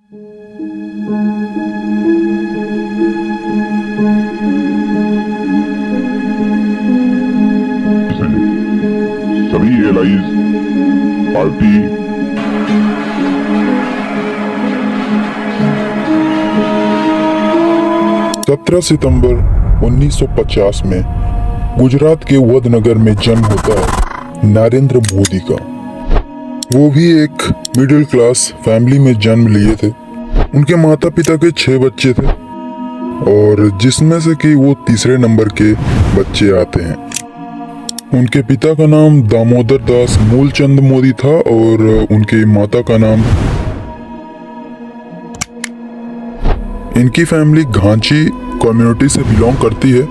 सभी allies party 17 सितंबर 1950 में गुजरात के वडनगर में जन्म होता है नरेंद्र मोदी का। वो भी एक मिडिल क्लास फैमिली में जन्म लिए थे। उनके माता पिता के 6 बच्चे थे और जिसमें से कि वो तीसरे नंबर के बच्चे आते हैं। उनके पिता का नाम दामोदर दास मूलचंद मोदी था और उनकी माता का नाम। इनकी फैमिली घांची कम्युनिटी से बिलोंग करती है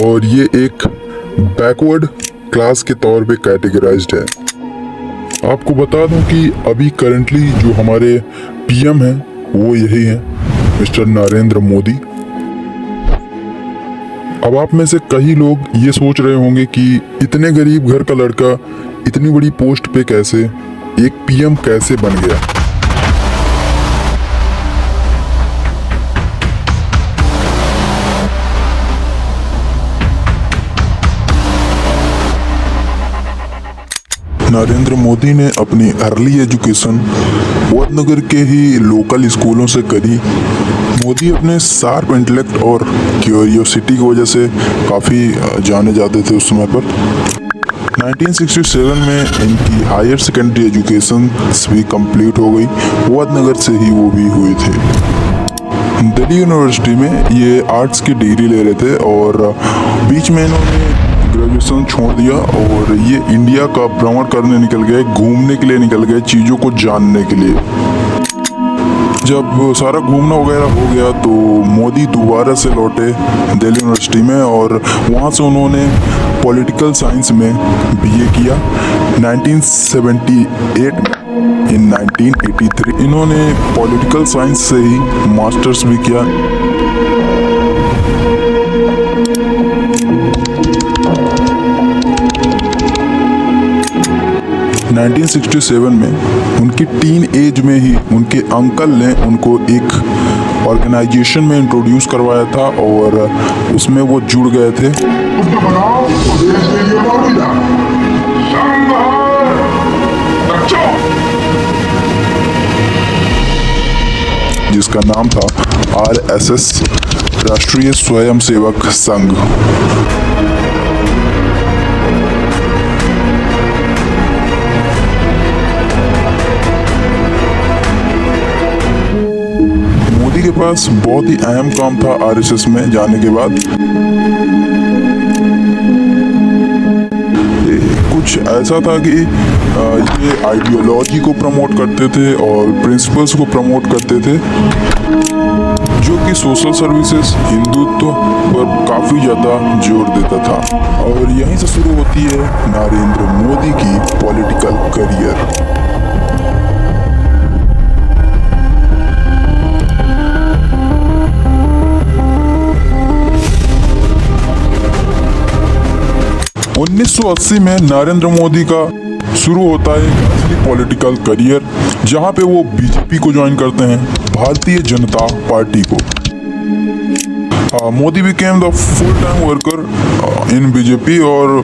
और ये एक बैकवर्ड क्लास के तौर पे कैटेगराइज्ड है। आपको बता दूं कि अभी करंटली जो हमारे पीएम हैं वो यही हैं, मिस्टर नरेंद्र मोदी। अब आप में से कई लोग ये सोच रहे होंगे कि इतने गरीब घर का लड़का इतनी बड़ी पोस्ट पे कैसे, एक पीएम कैसे बन गया। नरेंद्र मोदी ने अपनी अर्ली एजुकेशन वडनगर के ही लोकल स्कूलों से करी। मोदी अपने शार्प इंटेलेक्ट और क्यूरियोसिटी की वजह से काफ़ी जाने जाते थे उस समय पर। 1967 में इनकी हायर सेकेंडरी एजुकेशन भी कंप्लीट हो गई। वडनगर से ही वो भी हुए थे। दिल्ली यूनिवर्सिटी में ये आर्ट्स की डिग्री ले रहे थे और बीच में इन्होंने ग्रेजुएशन छोड़ दिया और ये इंडिया का भ्रमण करने निकल गए, घूमने के लिए निकल गए, चीज़ों को जानने के लिए। जब सारा घूमना वगैरह हो गया तो मोदी दोबारा से लौटे दिल्ली यूनिवर्सिटी में और वहाँ से उन्होंने पॉलिटिकल साइंस में बीए किया। 1978 में इन 1983 इन्होंने पॉलिटिकल साइंस से ही मास्टर्स भी किया। 1967 में उनकी टीन एज में ही उनके अंकल ने उनको एक ऑर्गेनाइजेशन में इंट्रोड्यूस करवाया था और उसमें वो जुड़ गए थे, जिसका नाम था RSS, राष्ट्रीय स्वयंसेवक संघ। के पास बहुत ही अहम काम था आरएसएस में जाने के बाद। कुछ ऐसा था कि ये आइडियोलॉजी को प्रमोट करते थे और प्रिंसिपल्स को प्रमोट करते थे, जो कि सोशल सर्विसेज, हिंदुत्व पर काफ़ी ज़्यादा जोर देता था। और यहीं से शुरू होती है नरेंद्र मोदी की पॉलिटिकल करियर। ,1980 में नरेंद्र मोदी का शुरू होता है असली पॉलिटिकल करियर, जहां पे वो बीजेपी को ज्वाइन करते हैं, भारतीय जनता पार्टी को। Modi became the full time worker in BJP और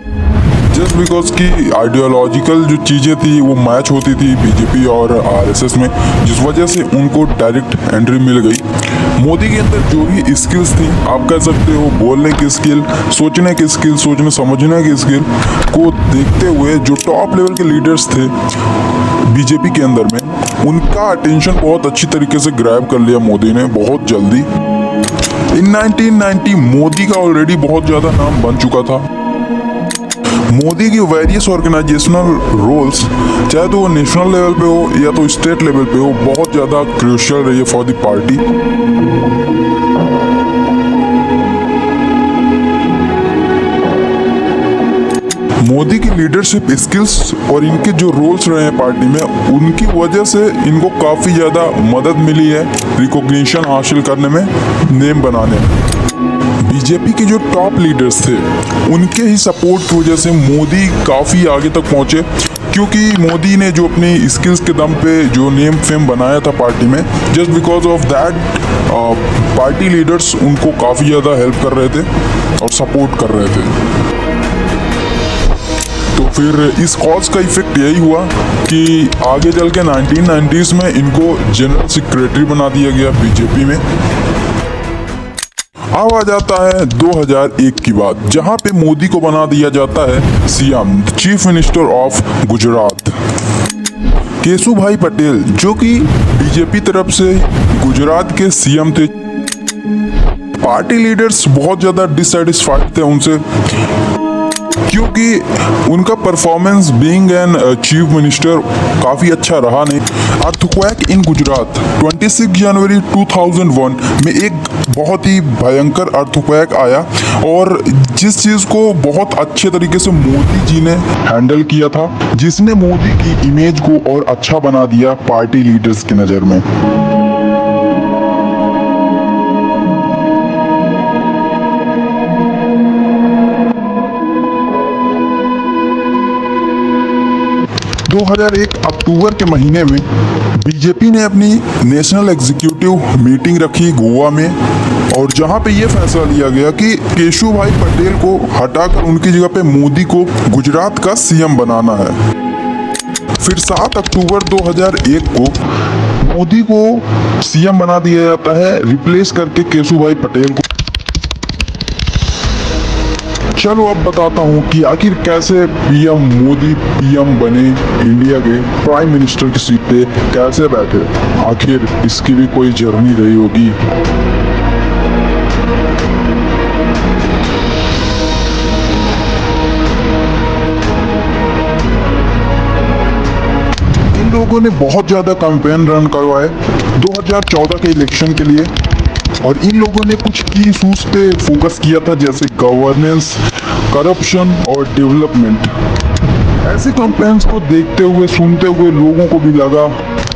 जस्ट बिकॉज की आइडियोलॉजिकल जो चीज़ें थी वो मैच होती थी बीजेपी और आरएसएस में, जिस वजह से उनको डायरेक्ट एंट्री मिल गई। मोदी के अंदर जो भी स्किल्स थी, आप कह सकते हो बोलने की स्किल, सोचने की स्किल, सोचने समझने की स्किल को देखते हुए जो टॉप लेवल के लीडर्स थे बीजेपी के अंदर में, उनका अटेंशन बहुत अच्छी तरीके से ग्रैब कर लिया मोदी ने बहुत जल्दी। इन 1990 मोदी का ऑलरेडी बहुत ज़्यादा नाम बन चुका था। मोदी की वेरियस ऑर्गेनाइजेशनल रोल्स, चाहे तो वो नेशनल लेवल पे हो या तो स्टेट लेवल पे हो, बहुत ज़्यादा क्रूशियल रही है फॉर द पार्टी। मोदी की लीडरशिप स्किल्स और इनके जो रोल्स रहे हैं पार्टी में, उनकी वजह से इनको काफ़ी ज़्यादा मदद मिली है रिकॉग्निशन हासिल करने में, नेम बनाने में। बीजेपी के जो टॉप लीडर्स थे उनके ही सपोर्ट की वजह से मोदी काफ़ी आगे तक पहुंचे क्योंकि मोदी ने जो अपनी स्किल्स के दम पे जो नेम फेम बनाया था पार्टी में, just because of that party leaders उनको काफ़ी ज़्यादा हेल्प कर रहे थे और सपोर्ट कर रहे थे। तो फिर इस कॉज का इफेक्ट यही हुआ कि आगे चल के 1990s में इनको जनरल सेक्रेटरी बना दिया गया बीजेपी में। अब आ जाता है 2001 की बात, जहां पे मोदी को बना दिया जाता है CM, chief minister of Gujarat. Keshubhai Patel जो कि बीजेपी तरफ से गुजरात के सीएम थे, पार्टी लीडर्स बहुत ज़्यादा डिससेटिस्फाइड थे उनसे, क्योंकि उनका performance being an chief minister काफ़ी अच्छा रहा नहीं। अर्थक्वेक इन गुजरात 26 जनवरी 2001 में एक बहुत ही भयंकर अर्थक्वेक आया, और जिस चीज़ को बहुत अच्छे तरीके से मोदी जी ने हैंडल किया था, जिसने मोदी की इमेज को और अच्छा बना दिया पार्टी लीडर्स की नज़र में। दो 2001 अक्टूबर के महीने में बीजेपी ने अपनी नेशनल एग्जीक्यूटिव मीटिंग रखी गोवा में, और जहां पे ये फैसला लिया गया कि केशुभाई पटेल को हटाकर उनकी जगह पे मोदी को गुजरात का सीएम बनाना है। फिर 7 अक्टूबर 2001 को मोदी को सीएम बना दिया जाता है, रिप्लेस करके केशुभाई पटेल को। चलो अब बताता हूँ कि आखिर कैसे पीएम मोदी पीएम बने, इंडिया के प्राइम मिनिस्टर की सीट पे कैसे बैठे। आखिर इसकी भी कोई जर्नी रही होगी। इन लोगों ने बहुत ज्यादा कैंपेन रन करवाए 2014 के इलेक्शन के लिए, और इन लोगों ने कुछ की इशूज पे फोकस किया था, जैसे गवर्नेंस, करप्शन और डेवलपमेंट। ऐसे कैंपेन्स को देखते हुए सुनते हुए लोगों को भी लगा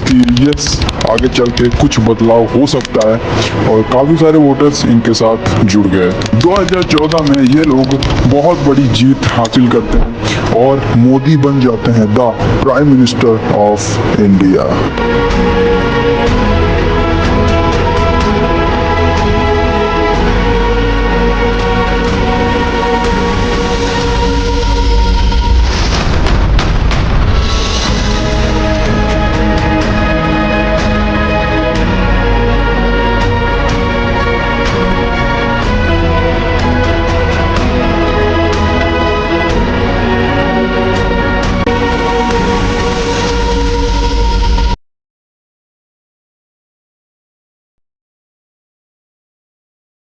कि यस, आगे चल के कुछ बदलाव हो सकता है, और काफ़ी सारे वोटर्स इनके साथ जुड़ गए। 2014 में ये लोग बहुत बड़ी जीत हासिल करते हैं और मोदी बन जाते हैं the prime minister of India.